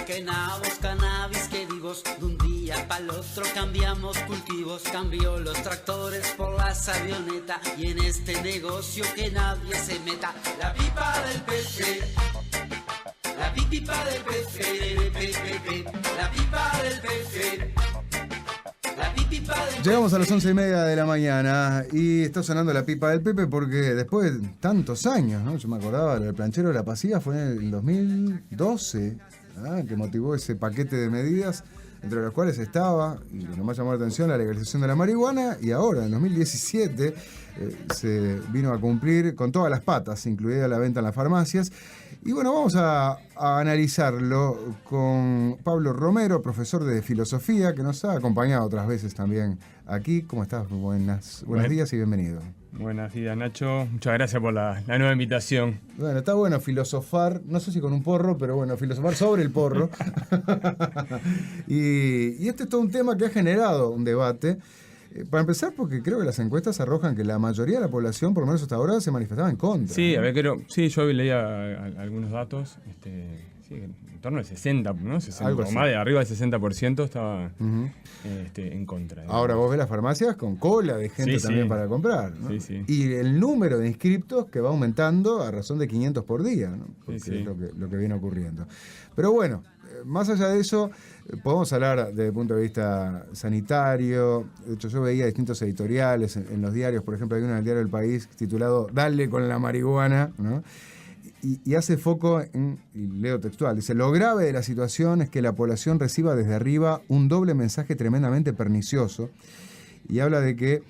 quenamos cannabis que vivos. De un día para el otro cambiamos cultivos. Cambió los tractores por las avionetas. Y en este negocio que nadie se meta. La pipa del peje, la pipa del peje, la pipa del peje. Llegamos a las 11:30 de la mañana y está sonando la pipa del Pepe porque después de tantos años, ¿no? Yo me acordaba, el planchero de la pasiva fue en el 2012, que motivó ese paquete de medidas, entre las cuales estaba, y lo que más llamó la atención, la legalización de la marihuana, y ahora, en 2017, se vino a cumplir con todas las patas, incluida la venta en las farmacias. Y bueno, vamos a analizarlo con Pablo Romero, profesor de filosofía, que nos ha acompañado otras veces también aquí. ¿Cómo estás? Buenos días y bienvenido. Buenos días, Nacho. Muchas gracias por la nueva invitación. Bueno, está bueno filosofar, no sé si con un porro, pero bueno, filosofar sobre el porro. y este es todo un tema que ha generado un debate. Para empezar, porque creo que las encuestas arrojan que la mayoría de la población, por lo menos hasta ahora, se manifestaba en contra. Sí, ¿no? Yo leía algunos datos, en torno al 60%, ¿no? 60, o más de arriba del 60% estaba en contra. Ahora vos ves las farmacias con cola de gente también para comprar, ¿no? Sí. Y el número de inscriptos que va aumentando a razón de 500 por día, ¿no? Porque es lo que viene ocurriendo. Pero bueno, más allá de eso, podemos hablar desde el punto de vista sanitario. De hecho, yo veía distintos editoriales en los diarios. Por ejemplo, hay uno en el diario El País titulado Dale con la marihuana, ¿no? Y hace foco en, y leo textual, dice: lo grave de la situación es que la población reciba desde arriba un doble mensaje tremendamente pernicioso, y habla de que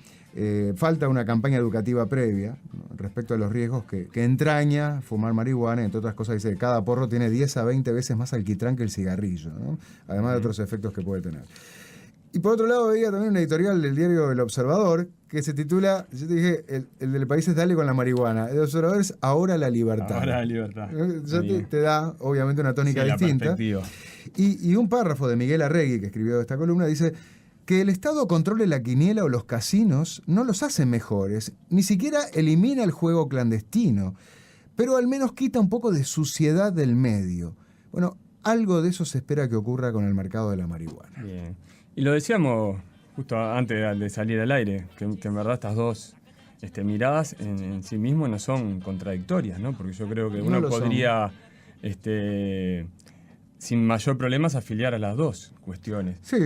falta una campaña educativa previa, ¿no?, respecto a los riesgos que entraña fumar marihuana. Entre otras cosas, dice que cada porro tiene 10 a 20 veces más alquitrán que el cigarrillo, ¿no?, además de otros efectos que puede tener. Y por otro lado, veía también una editorial del diario El Observador que se titula, yo te dije, el del País es Dale con la marihuana. El Observador es Ahora la libertad. Ahora la libertad. Ya te da, obviamente, una tónica distinta. Y un párrafo de Miguel Arregui, que escribió esta columna, dice: que el Estado controle la quiniela o los casinos no los hace mejores, ni siquiera elimina el juego clandestino, pero al menos quita un poco de suciedad del medio. Bueno, algo de eso se espera que ocurra con el mercado de la marihuana. Bien. Y lo decíamos justo antes de salir al aire, que en verdad estas dos miradas en sí mismo no son contradictorias, ¿no? Porque yo creo que uno podría, sin mayor problemas, afiliar a las dos cuestiones. Sí.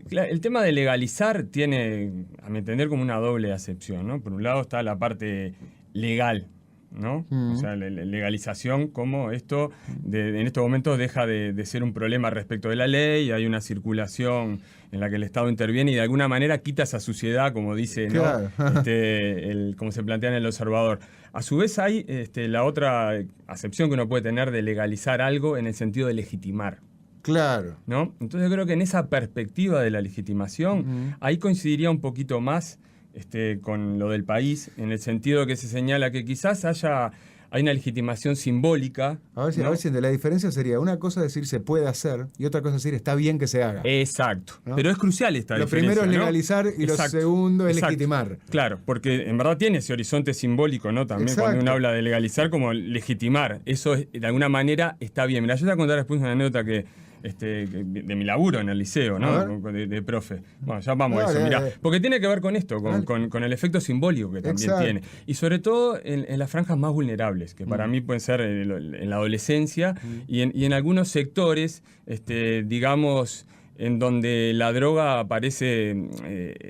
El tema de legalizar tiene, a mi entender, como una doble acepción, ¿no? Por un lado está la parte legal, ¿no? O sea, la legalización, como esto en estos momentos deja de ser un problema respecto de la ley, hay una circulación en la que el Estado interviene y de alguna manera quita esa suciedad, como dice, claro, ¿no? Como se plantea en El Observador. A su vez hay la otra acepción que uno puede tener de legalizar algo en el sentido de legitimar. Claro. ¿No? Entonces yo creo que en esa perspectiva de la legitimación, ahí coincidiría un poquito más con lo del País, en el sentido que se señala que quizás hay una legitimación simbólica. A ver si la diferencia sería una cosa decir se puede hacer y otra cosa decir está bien que se haga. Exacto. ¿No? Pero es crucial esta Lo diferencia. primero es legalizar, ¿no? Y lo segundo es legitimar. Claro, porque en verdad tiene ese horizonte simbólico, ¿no? También cuando uno habla de legalizar, como legitimar. Eso de alguna manera está bien. Mira, yo te voy a contar después una anécdota de mi laburo en el liceo, ¿no? De profe. Bueno, ya vamos a eso, mirá. Porque tiene que ver con esto, con el efecto simbólico que también tiene. Y sobre todo en las franjas más vulnerables, que para mí pueden ser en la adolescencia y en algunos sectores, digamos, en donde la droga aparece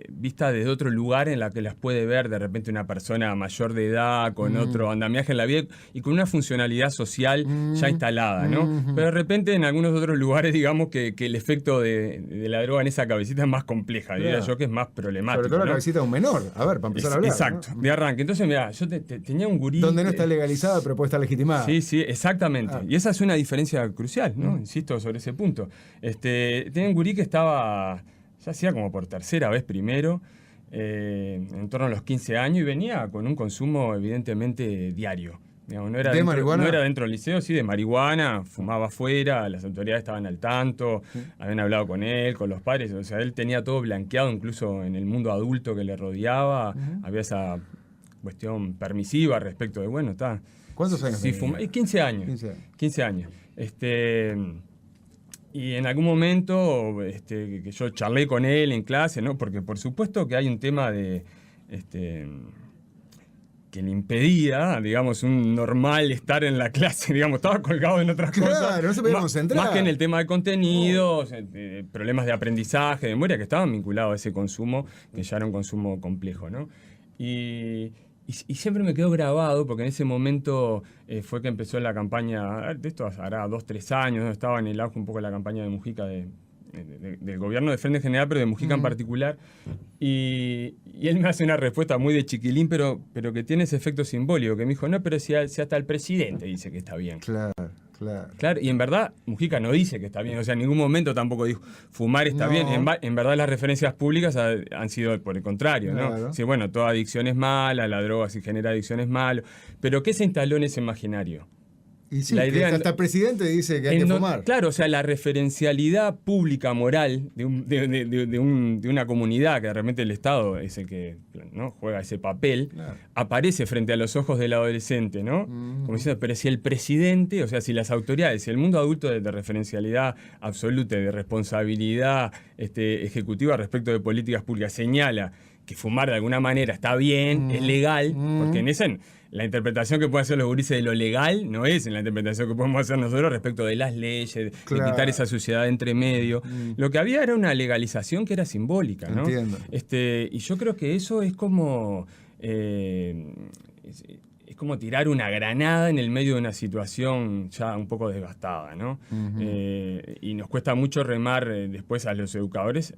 vista desde otro lugar en la que las puede ver de repente una persona mayor de edad, con otro andamiaje en la vida y con una funcionalidad social ya instalada, ¿no? Pero de repente en algunos otros lugares, digamos que el efecto de la droga en esa cabecita es más compleja, diría yo, que es más problemático. Sobre todo ¿no? la cabecita de un menor, a ver, para empezar a hablar. Exacto, ¿no? De arranque. Entonces, mira, yo tenía un gurí... Donde no está legalizada, pero puede estar legitimada. Sí, exactamente. Y esa es una diferencia crucial, ¿no? Insisto sobre ese punto. Tenía un gurí que estaba, ya hacía como por tercera vez primero, en torno a los 15 años, y venía con un consumo evidentemente diario. Digamos, no era ¿De marihuana? No era dentro del liceo, sí, de marihuana, fumaba afuera, las autoridades estaban al tanto, habían hablado con él, con los padres, o sea, él tenía todo blanqueado, incluso en el mundo adulto que le rodeaba, había esa cuestión permisiva respecto de, bueno, está... ¿Cuántos años tenía? 15 años. 15 años. Y en algún momento que yo charlé con él en clase, ¿no? Porque por supuesto que hay un tema de que le impedía, digamos, un normal estar en la clase, digamos, estaba colgado en otras cosas. Claro, no se podía concentrar. Más que en el tema de contenidos, problemas de aprendizaje, de memoria, que estaban vinculados a ese consumo, que ya era un consumo complejo, ¿no? Y siempre me quedó grabado, porque en ese momento fue que empezó la campaña, de esto hará 2-3 años, ¿no? Estaba en el auge un poco la campaña de Mujica del gobierno de Frente en general, pero de Mujica en particular. Y él me hace una respuesta muy de chiquilín, pero que tiene ese efecto simbólico, que me dijo, no, pero si hasta el presidente dice que está bien. Claro, y en verdad Mujica no dice que está bien, o sea, en ningún momento tampoco dijo fumar está bien. En verdad las referencias públicas han sido por el contrario, ¿no? Claro. Sí, bueno, toda adicción es mala, la droga si genera adicción es malo, pero ¿qué se instaló en ese imaginario? Y sí, la idea hasta el presidente dice que hay que fumar. Claro, o sea, la referencialidad pública moral de una comunidad, que de repente el Estado es el que, ¿no?, juega ese papel, aparece frente a los ojos del adolescente, ¿no? Como diciendo, pero si el presidente, o sea, si las autoridades, si el mundo adulto de referencialidad absoluta, de responsabilidad ejecutiva respecto de políticas públicas, señala que fumar de alguna manera está bien, es legal, porque en esa... La interpretación que pueden hacer los gurises de lo legal no es en la interpretación que podemos hacer nosotros respecto de las leyes, de quitar esa suciedad de entre medio. Lo que había era una legalización que era simbólica, ¿no? Entiendo. Y yo creo que eso es como... es como tirar una granada en el medio de una situación ya un poco devastada, ¿no? Y nos cuesta mucho remar después a los educadores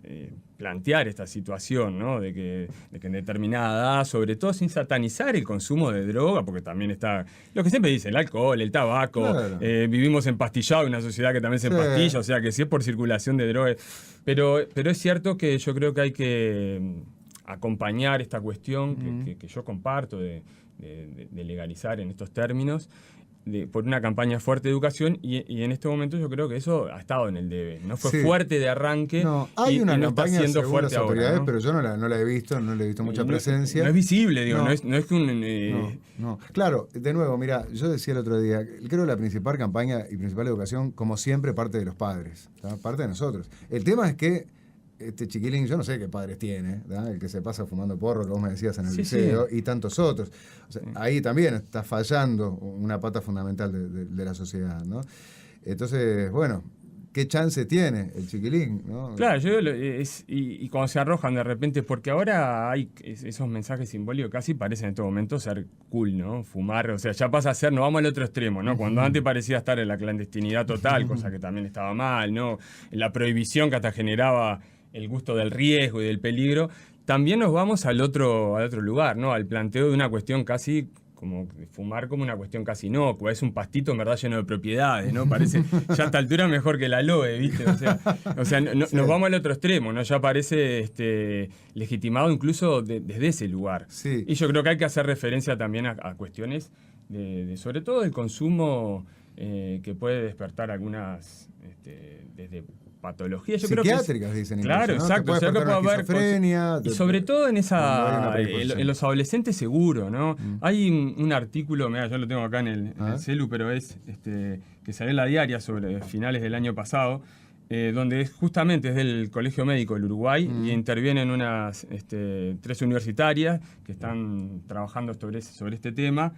plantear esta situación, ¿no? De que en determinada edad, sobre todo sin satanizar el consumo de droga, porque también está lo que siempre dice, el alcohol, el tabaco, claro. Vivimos empastillados en una sociedad que también se empastilla, o sea que sí es por circulación de drogas, pero es cierto que yo creo que hay que acompañar esta cuestión que yo comparto de legalizar en estos términos, por una campaña fuerte de educación, y en este momento yo creo que eso ha estado en el debe. No fue fuerte de arranque, hay una campaña está siendo fuerte las autoridades, ahora, ¿no? Pero yo no la he visto, no le he visto mucha presencia. No es visible, digo, no es que un... No. Claro, de nuevo, mira, yo decía el otro día, creo que la principal campaña y principal educación, como siempre, parte de los padres, ¿tá? Parte de nosotros. El tema es que este chiquilín, yo no sé qué padres tiene, ¿verdad? El que se pasa fumando porro, que vos me decías en el liceo, y tantos otros. O sea, ahí también está fallando una pata fundamental de la sociedad, ¿no? Entonces, bueno, ¿qué chance tiene el chiquilín, ¿no? Claro, y cuando se arrojan de repente, porque ahora hay esos mensajes simbólicos casi parecen en todo momento ser cool, ¿no? Fumar, o sea, ya pasa a ser, nos vamos al otro extremo, ¿no? Cuando antes parecía estar en la clandestinidad total, cosa que también estaba mal, ¿no? La prohibición que hasta generaba el gusto del riesgo y del peligro, también nos vamos al otro lugar, ¿no? Al planteo de una cuestión casi como fumar como una cuestión casi inocua, es un pastito en verdad lleno de propiedades, ¿no? Parece ya a esta altura mejor que el aloe, ¿viste? O sea nos vamos al otro extremo, ¿no? Ya parece legitimado incluso desde ese lugar. Sí. Y yo creo que hay que hacer referencia también a cuestiones sobre todo del consumo que puede despertar algunas desde patologías, yo psiquiátricas, dicen. Claro, incluso, ¿no? exacto. O sea, que puede haber y sobre todo en los adolescentes seguro, ¿no? Hay un artículo, mira, yo lo tengo acá en el celu, pero es que salió en La Diaria sobre finales del año pasado, donde justamente es del Colegio Médico del Uruguay y intervienen unas 3 universitarias que están trabajando sobre este tema.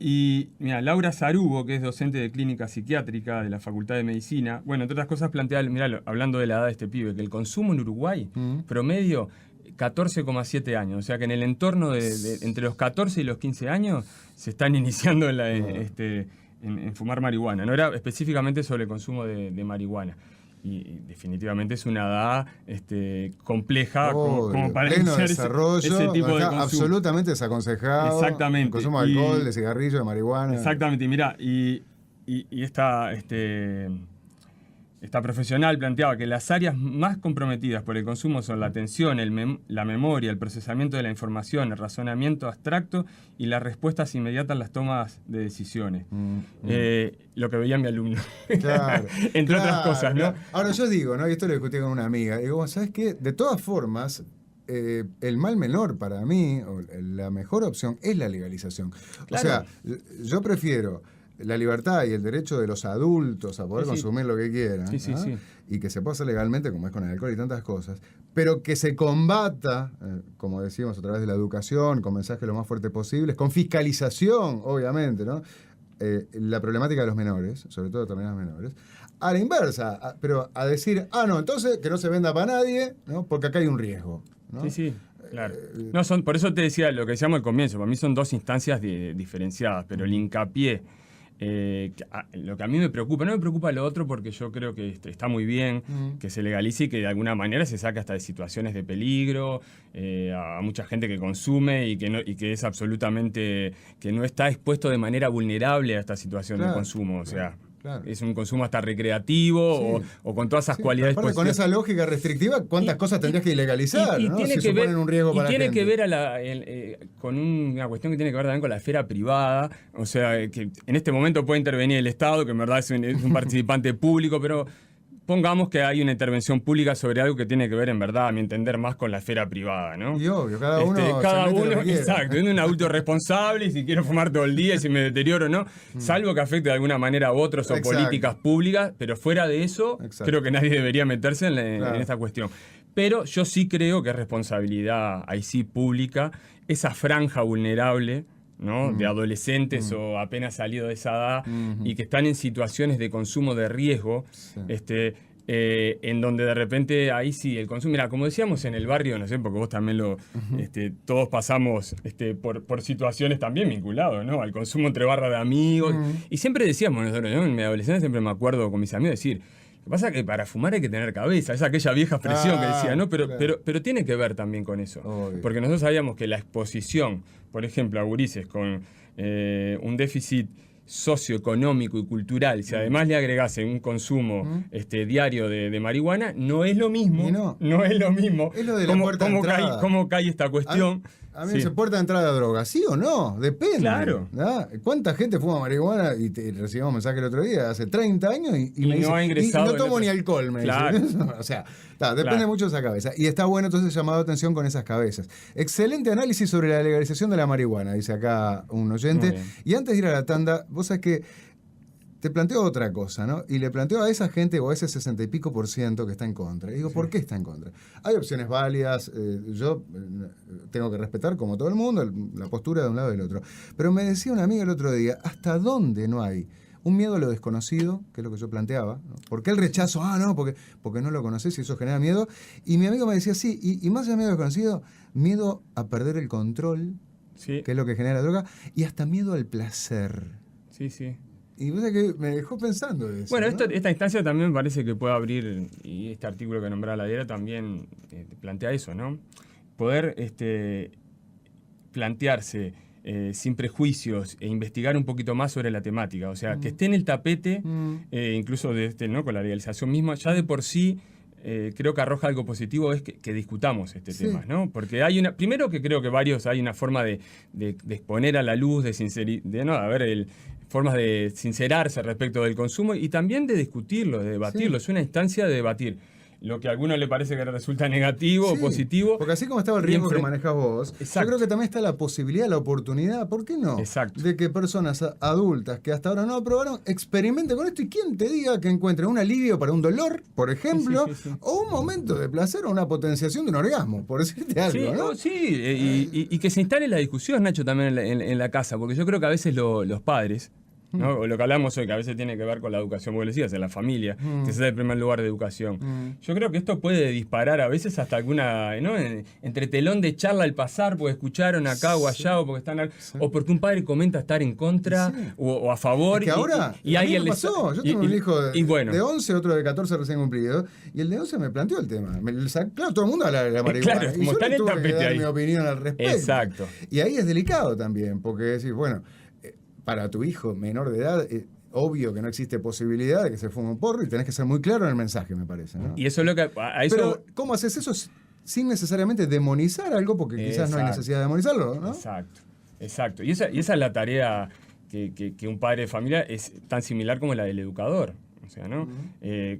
Y mira, Laura Sarubo, que es docente de clínica psiquiátrica de la Facultad de Medicina, bueno, entre otras cosas plantea, mira, hablando de la edad de este pibe, que el consumo en Uruguay, promedio, 14,7 años. O sea que en el entorno entre los 14 y los 15 años se están iniciando en fumar marihuana. No era específicamente sobre el consumo de marihuana. Y definitivamente es una edad compleja como para iniciar ese tipo de consumo. Absolutamente desaconsejado. Exactamente. El consumo de alcohol, de cigarrillo, de marihuana. Exactamente. Y mira, y esta profesional planteaba que las áreas más comprometidas por el consumo son la atención, la memoria, el procesamiento de la información, el razonamiento abstracto y las respuestas inmediatas a las tomas de decisiones. Lo que veía mi alumno. Claro, entre otras cosas, ¿no? Claro. Ahora yo digo, ¿no? Y esto lo discutí con una amiga. Digo, ¿sabes qué? De todas formas, el mal menor para mí, o la mejor opción, es la legalización. Claro. O sea, yo prefiero la libertad y el derecho de los adultos a poder consumir lo que quieran, y que se pueda hacer legalmente, como es con el alcohol y tantas cosas, pero que se combata, como decíamos, a través de la educación, con mensajes lo más fuertes posibles, con fiscalización, obviamente, ¿no? La problemática de los menores, sobre todo de determinados menores, a la inversa, pero a decir, no, entonces que no se venda para nadie, ¿no? Porque acá hay un riesgo, ¿no? Claro. No, por eso te decía lo que decíamos al comienzo, para mí son dos instancias diferenciadas, pero el hincapié, lo que a mí me preocupa, no me preocupa lo otro porque yo creo que está muy bien que se legalice y que de alguna manera se saque hasta de situaciones de peligro, a mucha gente que consume y que es absolutamente, que no está expuesto de manera vulnerable a esta situación de consumo, o sea... Claro. Es un consumo hasta recreativo o con todas esas cualidades positivas. Con esa lógica restrictiva, ¿cuántas cosas tendrías que ilegalizar? Y ¿no? tiene si que suponen ver, un riesgo para la gente. Y tiene que ver con una cuestión que tiene que ver también con la esfera privada. O sea, que en este momento puede intervenir el Estado, que en verdad es un participante público, pero... Pongamos que hay una intervención pública sobre algo que tiene que ver, en verdad, a mi entender, más con la esfera privada, ¿no? Y obvio, cada uno exacto, siendo un adulto responsable, y si quiero fumar todo el día, si me deterioro, ¿no? Salvo que afecte de alguna manera a otros o políticas públicas, pero fuera de eso, creo que nadie debería meterse en esta cuestión. Pero yo sí creo que es responsabilidad, ahí sí, pública, esa franja vulnerable, ¿no? De adolescentes o apenas salido de esa edad y que están en situaciones de consumo de riesgo, en donde de repente ahí sí el consumo, mira, como decíamos en el barrio, no sé, porque vos también todos pasamos por situaciones también vinculadas, ¿no? Al consumo entre barra de amigos, y siempre decíamos nosotros, ¿no? En mi adolescencia siempre me acuerdo con mis amigos decir, lo que pasa es que para fumar hay que tener cabeza, es aquella vieja expresión que decía, ¿no? Pero tiene que ver también con eso. Obvio. Porque nosotros sabíamos que la exposición, por ejemplo, a gurises con un déficit socioeconómico y cultural, si además le agregase un consumo diario de marihuana, no es lo mismo. No es lo mismo. Es lo de la puerta de entrada. ¿Cómo cae esta cuestión? A mí se puerta de entrada de droga, ¿sí o no? Depende. Claro. ¿No? ¿Cuánta gente fuma marihuana? Y recibimos un mensaje el otro día, hace 30 años, y me no dice, ha ingresado. Y no tomo ni alcohol, me dice. O sea, depende mucho de esa cabeza. Y está bueno entonces llamado atención con esas cabezas. Excelente análisis sobre la legalización de la marihuana, dice acá un oyente. Y antes de ir a la tanda, vos sabés que te planteo otra cosa, ¿no? Y le planteo a esa gente o a ese 60 y pico % que está en contra. Y digo, ¿por qué está en contra? Hay opciones válidas, yo tengo que respetar, como todo el mundo, la postura de un lado y del otro. Pero me decía una amiga el otro día, ¿hasta dónde no hay un miedo a lo desconocido? Que es lo que yo planteaba, ¿no? ¿Por qué el rechazo? No, porque no lo conoces y eso genera miedo. Y mi amigo me decía, sí, y más allá de miedo al desconocido, miedo a perder el control, que es lo que genera la droga, y hasta miedo al placer. Sí. Y vos sabés que me dejó pensando de eso. Bueno, ¿no? esta instancia también me parece que puede abrir, y este artículo que nombraba la diaria también plantea eso, ¿no? Poder plantearse sin prejuicios e investigar un poquito más sobre la temática. O sea, que esté en el tapete, incluso ¿no? Con la legalización misma, ya de por sí. Creo que arroja algo positivo es que discutamos este tema, ¿no? Porque primero que creo que hay una forma de exponer a la luz, formas de sincerarse respecto del consumo y también de discutirlo, de debatirlo. Es una instancia de debatir lo que a alguno le parece que resulta negativo o positivo. Porque así como estaba el riesgo que manejás vos, yo creo que también está la posibilidad, la oportunidad, ¿por qué no? De que personas adultas que hasta ahora no aprobaron, experimenten con esto y quién te diga que encuentren un alivio para un dolor, por ejemplo, o un momento de placer o una potenciación de un orgasmo, por decirte algo, ¿no? Y que se instale la discusión, Nacho, también en la casa, porque yo creo que a veces los padres, ¿no? O lo que hablamos hoy, que a veces tiene que ver con la educación, vos decías, en la familia, que es el primer lugar de educación. Yo creo que esto puede disparar a veces hasta alguna, ¿no? Entre telón de charla al pasar, porque escucharon acá o allá, o porque están o porque un padre comenta estar en contra o a favor. Es que ahora, y alguien pasó. Yo tengo un hijo de 11, otro de 14 recién cumplido, y el de 11 me planteó el tema. Claro, todo el mundo habla de la marihuana. Claro, como está en el tapete dar ahí. Mi opinión al respecto. Exacto. Y ahí es delicado también, porque decís, bueno, para tu hijo menor de edad, obvio que no existe posibilidad de que se fume un porro y tenés que ser muy claro en el mensaje, me parece, ¿no? Y eso es lo que... Pero, ¿cómo haces eso sin necesariamente demonizar algo? Porque quizás no hay necesidad de demonizarlo, ¿no? Exacto. Y esa es la tarea que un padre de familia es tan similar como la del educador. O sea, ¿no?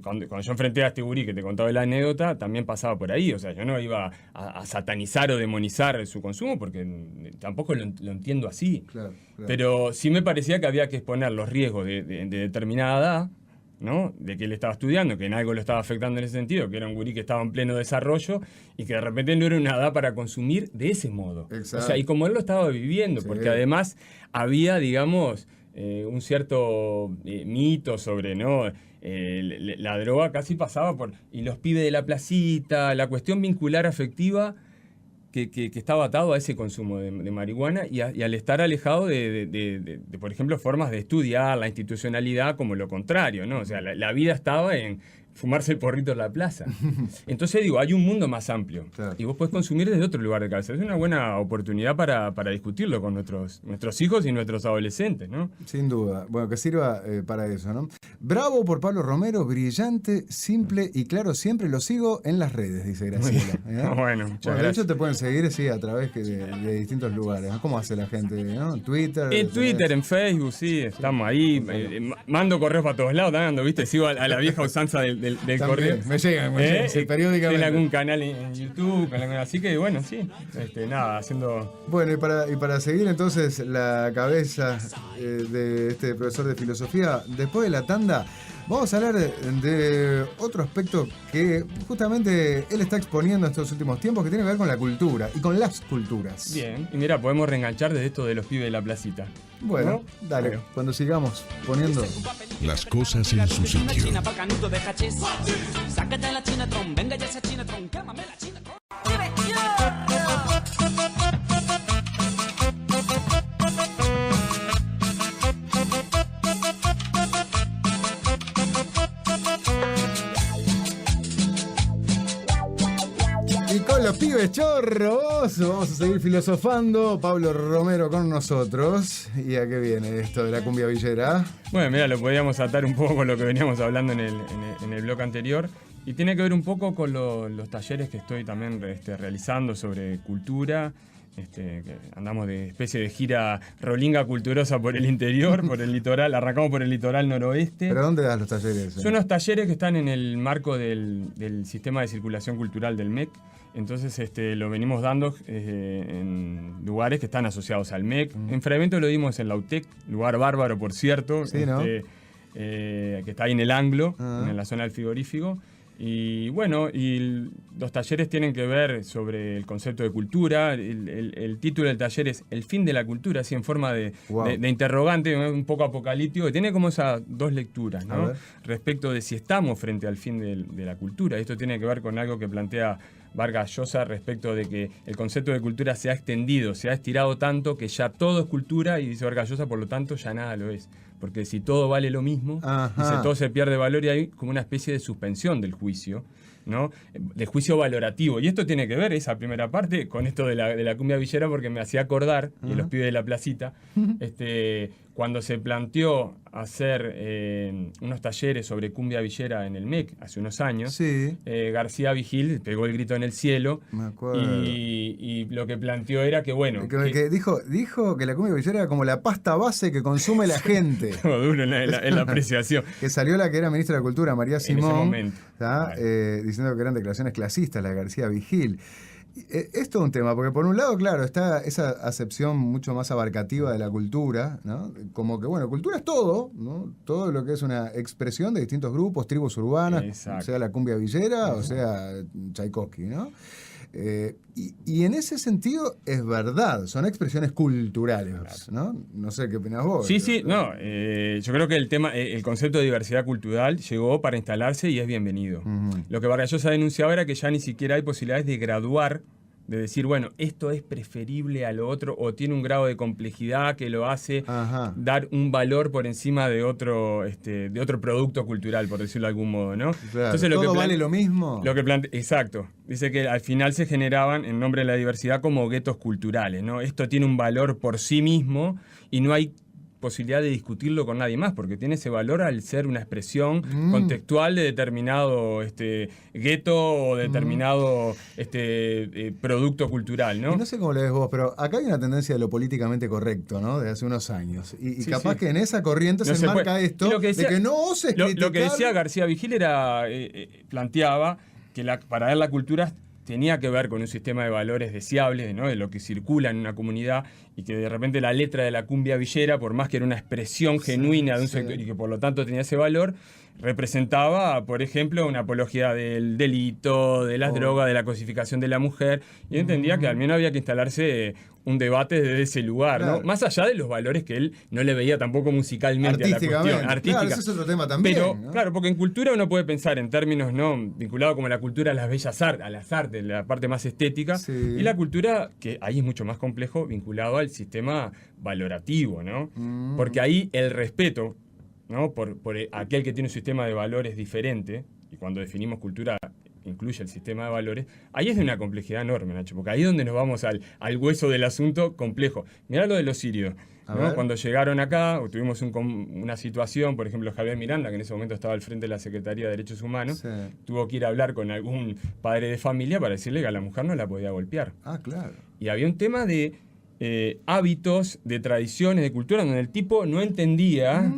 Cuando yo enfrenté a este gurí que te contaba la anécdota, también pasaba por ahí. O sea, yo no iba a satanizar o demonizar su consumo porque tampoco lo entiendo así. Claro. Pero sí me parecía que había que exponer los riesgos de determinada edad, ¿no? De que él estaba estudiando, que en algo lo estaba afectando en ese sentido, que era un gurí que estaba en pleno desarrollo y que de repente no era una edad para consumir de ese modo. Exacto. O sea, y como él lo estaba viviendo, Sí. porque además había, digamos, un cierto mito sobre, ¿no? La droga casi pasaba por... Y los pibes de la placita, la cuestión vincular afectiva que estaba atado a ese consumo de marihuana y al estar alejado de, por ejemplo, formas de estudiar la institucionalidad como lo contrario, ¿no? O sea, la vida estaba en fumarse el porrito en la plaza. Entonces, digo, hay un mundo más amplio. Claro. Y vos podés consumir desde otro lugar de cabeza. Es una buena oportunidad para discutirlo con nuestros hijos y nuestros adolescentes, ¿no? Sin duda. Bueno, que sirva para eso, ¿no? Bravo por Pablo Romero, brillante, simple y claro, siempre lo sigo en las redes, dice Graciela. Bueno, muchas De gracias. hecho te pueden seguir, sí, a través de distintos lugares, ¿no? ¿Cómo hace la gente, no? En Twitter. En Twitter, en Facebook, sí, estamos ahí. Mando correos para todos lados, dando, ¿viste? Sigo a la vieja usanza del También, correo. me llegan, sí, periódicamente. Tiene algún canal en YouTube, así que bueno, sí. Nada, haciendo... Bueno, y para seguir entonces la cabeza de este profesor de filosofía, después de la tanda, vamos a hablar de otro aspecto que justamente él está exponiendo estos últimos tiempos, que tiene que ver con la cultura y con las culturas. Bien, y mira, podemos reenganchar desde esto de los pibes de la placita. Bueno, ¿no? dale, Bueno. cuando sigamos poniendo... Las cosas en su sitio. Sácate la Chinatron, venga ya esa Chinatron, quémame la Chinatron. Y con los pibes chorros vamos a seguir filosofando. Pablo Romero con nosotros. ¿Y a qué viene esto de la cumbia villera? Bueno, mira, lo podíamos atar un poco con lo que veníamos hablando en el bloque anterior. Y tiene que ver un poco con los talleres que estoy también realizando sobre cultura. Que andamos de especie de gira rolinga culturosa por el interior, por el litoral. Arrancamos por el litoral noroeste. ¿Pero dónde das los talleres? Son unos talleres que están en el marco del sistema de circulación cultural del MEC. Entonces lo venimos dando en lugares que están asociados al MEC. En Frevento lo dimos en la UTEC, lugar bárbaro, por cierto, Sí, ¿no? que está ahí en el Anglo, en la zona del frigorífico. Y bueno, los talleres tienen que ver sobre el concepto de cultura. El título del taller es El fin de la cultura, así en forma de interrogante, un poco apocalíptico, que tiene como esas dos lecturas, ¿no? Respecto de si estamos frente al fin de la cultura. Esto tiene que ver con algo que plantea Vargas Llosa respecto de que el concepto de cultura se ha extendido, se ha estirado tanto que ya todo es cultura, y dice Vargas Llosa, por lo tanto ya nada lo es. Porque si todo vale lo mismo, dice, todo se pierde valor, y hay como una especie de suspensión del juicio, ¿no? De juicio valorativo. Y esto tiene que ver, esa primera parte, con esto de la cumbia villera, porque me hacía acordar, y los pibes de la placita, cuando se planteó hacer unos talleres sobre cumbia villera en el MEC hace unos años, Sí. García Vigil pegó el grito en el cielo, Me acuerdo. y lo que planteó era que, bueno... Que dijo que la cumbia villera era como la pasta base que consume la gente. Todo duro en la apreciación. Que salió la que era ministra de Cultura, María Simón, ese momento. ¿tá? Diciendo que eran declaraciones clasistas, la de García Vigil. Es todo un tema, porque por un lado, claro, está esa acepción mucho más abarcativa de la cultura, ¿no? Como que, bueno, cultura es todo, ¿no? Todo lo que es una expresión de distintos grupos, tribus urbanas, Exacto. sea la cumbia villera o sea Tchaikovsky, ¿no? Y en ese sentido es verdad, son expresiones culturales, ¿no? No sé qué opinas vos. Sí, no. Yo creo que el concepto de diversidad cultural llegó para instalarse y es bienvenido. Lo que Vargas Llosa denunciaba era que ya ni siquiera hay posibilidades de graduar, de decir, bueno, esto es preferible a lo otro, o tiene un grado de complejidad que lo hace dar un valor por encima de otro producto cultural, por decirlo de algún modo, ¿no? Claro, Entonces, ¿todo vale lo mismo? Exacto. Dice que al final se generaban, en nombre de la diversidad, como guetos culturales, ¿no? Esto tiene un valor por sí mismo y no hay posibilidad de discutirlo con nadie más, porque tiene ese valor al ser una expresión contextual de determinado gueto o determinado producto cultural, ¿no? Y no sé cómo lo ves vos, pero acá hay una tendencia de lo políticamente correcto, ¿no? De hace unos años. Y capaz que en esa corriente se enmarca esto de que no oses criticar. Lo que decía García Vigil era, planteaba que para él la cultura tenía que ver con un sistema de valores deseables, ¿no? De lo que circula en una comunidad, y que de repente la letra de la cumbia villera, por más que era una expresión genuina de un sector y que por lo tanto tenía ese valor, representaba, por ejemplo, una apología del delito, de las drogas, de la cosificación de la mujer, y entendía que al menos había que instalarse un debate desde ese lugar, claro, ¿no? Más allá de los valores que él no le veía tampoco musicalmente a la cuestión artística. Claro, ese es otro tema también. Pero, ¿no? claro, porque en cultura uno puede pensar en términos no vinculados como la cultura a las bellas artes, a las artes, la parte más estética, y la cultura, que ahí es mucho más complejo, vinculado al sistema valorativo, ¿no? Porque ahí el respeto, ¿no? por aquel que tiene un sistema de valores diferente, y cuando definimos cultura incluye el sistema de valores, ahí es de una complejidad enorme, Nacho, porque ahí es donde nos vamos al hueso del asunto complejo. Mirá lo de los sirios, ¿no? Cuando llegaron acá, tuvimos una situación, por ejemplo, Javier Miranda, que en ese momento estaba al frente de la Secretaría de Derechos Humanos, tuvo que ir a hablar con algún padre de familia para decirle que a la mujer no la podía golpear. Ah, claro. Y había un tema de hábitos, de tradiciones, de cultura, donde el tipo no entendía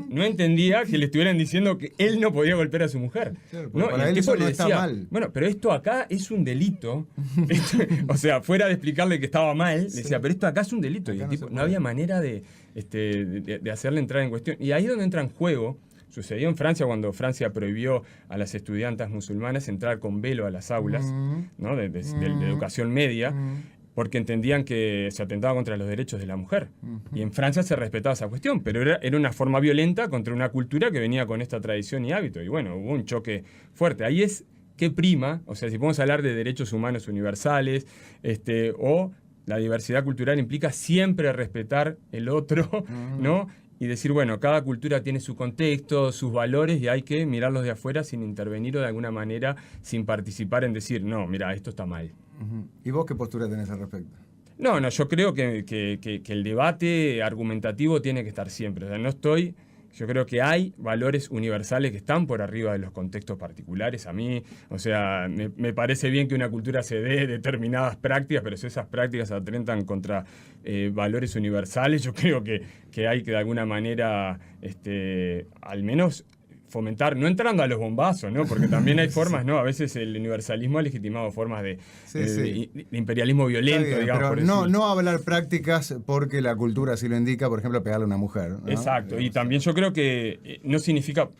que le estuvieran diciendo que él no podía golpear a su mujer. Claro, ¿no? para y el él tipo eso le no decía, está mal. bueno, pero esto acá es un delito. O sea, fuera de explicarle que estaba mal, le decía, pero esto acá es un delito. Acá y el tipo no había manera de hacerle entrar en cuestión. Y ahí es donde entra en juego. Sucedió en Francia cuando Francia prohibió a las estudiantas musulmanas entrar con velo a las aulas, ¿no? de educación media, porque entendían que se atentaba contra los derechos de la mujer. Y en Francia se respetaba esa cuestión, pero era una forma violenta contra una cultura que venía con esta tradición y hábito. Y bueno, hubo un choque fuerte. Ahí es que prima, o sea, si podemos hablar de derechos humanos universales, o la diversidad cultural implica siempre respetar el otro, ¿no? Y decir, bueno, cada cultura tiene su contexto, sus valores, y hay que mirarlos de afuera sin intervenir o de alguna manera sin participar en decir, no, mira, esto está mal. ¿Y vos qué postura tenés al respecto? No, yo creo que el debate argumentativo tiene que estar siempre. O sea, yo creo que hay valores universales que están por arriba de los contextos particulares. A mí, o sea, me parece bien que una cultura se dé determinadas prácticas, pero si esas prácticas atentan contra valores universales, yo creo que hay que de alguna manera, al menos fomentar, no entrando a los bombazos, ¿no? Porque también hay formas, ¿no? A veces el universalismo ha legitimado formas de imperialismo violento, bien, digamos. Pero no hablar prácticas porque la cultura así lo indica, por ejemplo, pegarle a una mujer, ¿no? Exacto, y también yo creo que no significa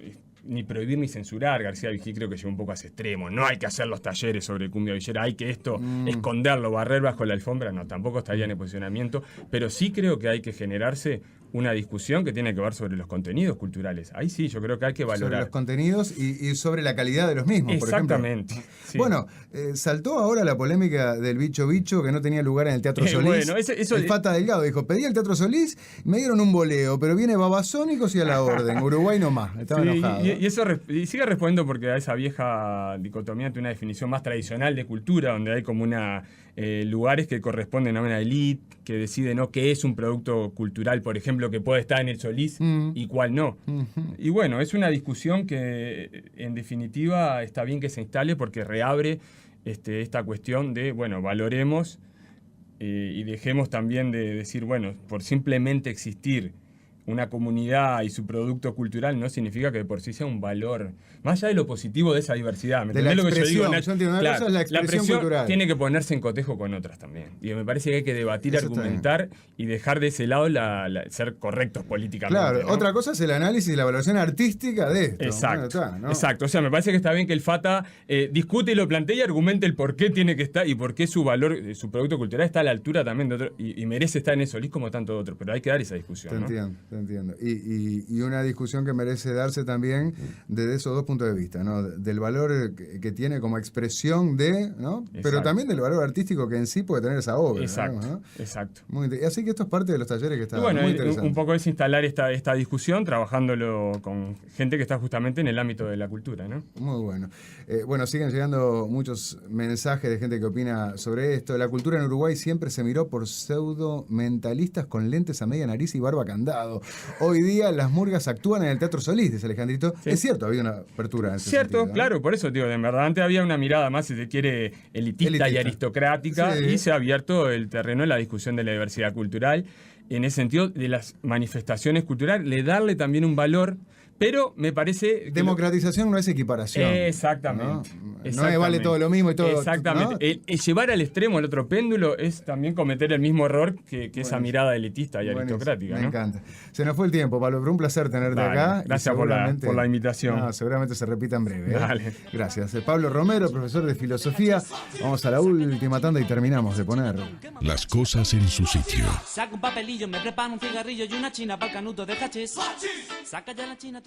ni prohibir ni censurar. García Vigil creo que llegó un poco a ese extremo. No hay que hacer los talleres sobre cumbia villera, hay que esconderlo, barrer bajo la alfombra. No, tampoco estaría en el posicionamiento, pero sí creo que hay que generarse una discusión que tiene que ver sobre los contenidos culturales. Ahí sí, yo creo que hay que valorar. Sobre los contenidos y sobre la calidad de los mismos, exactamente, por ejemplo. Sí. Bueno, saltó ahora la polémica del bicho que no tenía lugar en el Teatro Solís. Bueno, eso el Fata Delgado dijo, pedí el Teatro Solís, me dieron un boleo, pero viene Babasónicos y a la orden. Uruguay nomás. Estaba enojado. Y sigue respondiendo porque a esa vieja dicotomía tiene una definición más tradicional de cultura, donde hay como lugares que corresponden a una élite que decide, ¿no?, qué es un producto cultural, por ejemplo, que puede estar en el Solís y cuál no. Y bueno, es una discusión que en definitiva está bien que se instale porque reabre esta cuestión de, bueno, valoremos y dejemos también de decir, bueno, por simplemente existir una comunidad y su producto cultural no significa que de por sí sea un valor, más allá de lo positivo de esa diversidad. ¿Me entendés lo que yo digo, Nacho? Yo entiendo, una cosa es la expresión cultural. Tiene que ponerse en cotejo con otras también. Y me parece que hay que debatir, eso argumentar y dejar de ese lado ser correctos políticamente. Claro, ¿no? Otra cosa es el análisis y la evaluación artística de esto. Exacto, bueno, ¿no? Exacto. O sea, me parece que está bien que el Fata discute y lo plantea y argumente el por qué tiene que estar y por qué su valor, su producto cultural está a la altura también de otro y merece estar en el Solís como tanto otro. Pero hay que dar esa discusión. Te entiendo. Y una discusión que merece darse también desde esos dos puntos de vista, ¿no? Del valor que tiene como expresión de, ¿no? Pero también del valor artístico que en sí puede tener esa obra. Exacto, ¿no? Exacto. Así que esto es parte de los talleres que está bueno, muy interesante. Un poco es instalar esta discusión trabajándolo con gente que está justamente en el ámbito de la cultura, ¿no? Muy bueno. Bueno, siguen llegando muchos mensajes de gente que opina sobre esto. La cultura en Uruguay siempre se miró por pseudo mentalistas con lentes a media nariz y barba candado. Hoy día las murgas actúan en el Teatro Solís, dice Alejandrito. Sí. Es cierto, había una apertura en ese sentido, sentido, ¿no? Claro, por eso, tío, de verdad antes había una mirada más, si se quiere, elitista y aristocrática, sí. Y se ha abierto el terreno en la discusión de la diversidad cultural, en ese sentido de las manifestaciones culturales, de darle también un valor. Pero me parece... Democratización no es equiparación. Exactamente. No vale todo lo mismo y todo... Exactamente. ¿No? El llevar al extremo el otro péndulo es también cometer el mismo error que esa mirada elitista y aristocrática. Me encanta. Se nos fue el tiempo, Pablo, pero un placer tenerte acá. Gracias por la invitación. Seguramente se repita en breve. Dale. Gracias. Pablo Romero, profesor de filosofía. Vamos a la última tanda y terminamos de poner las cosas en su sitio. Saca un papelillo, me preparo un cigarrillo y una china para el canuto de hachís. Saca ya la china trombe.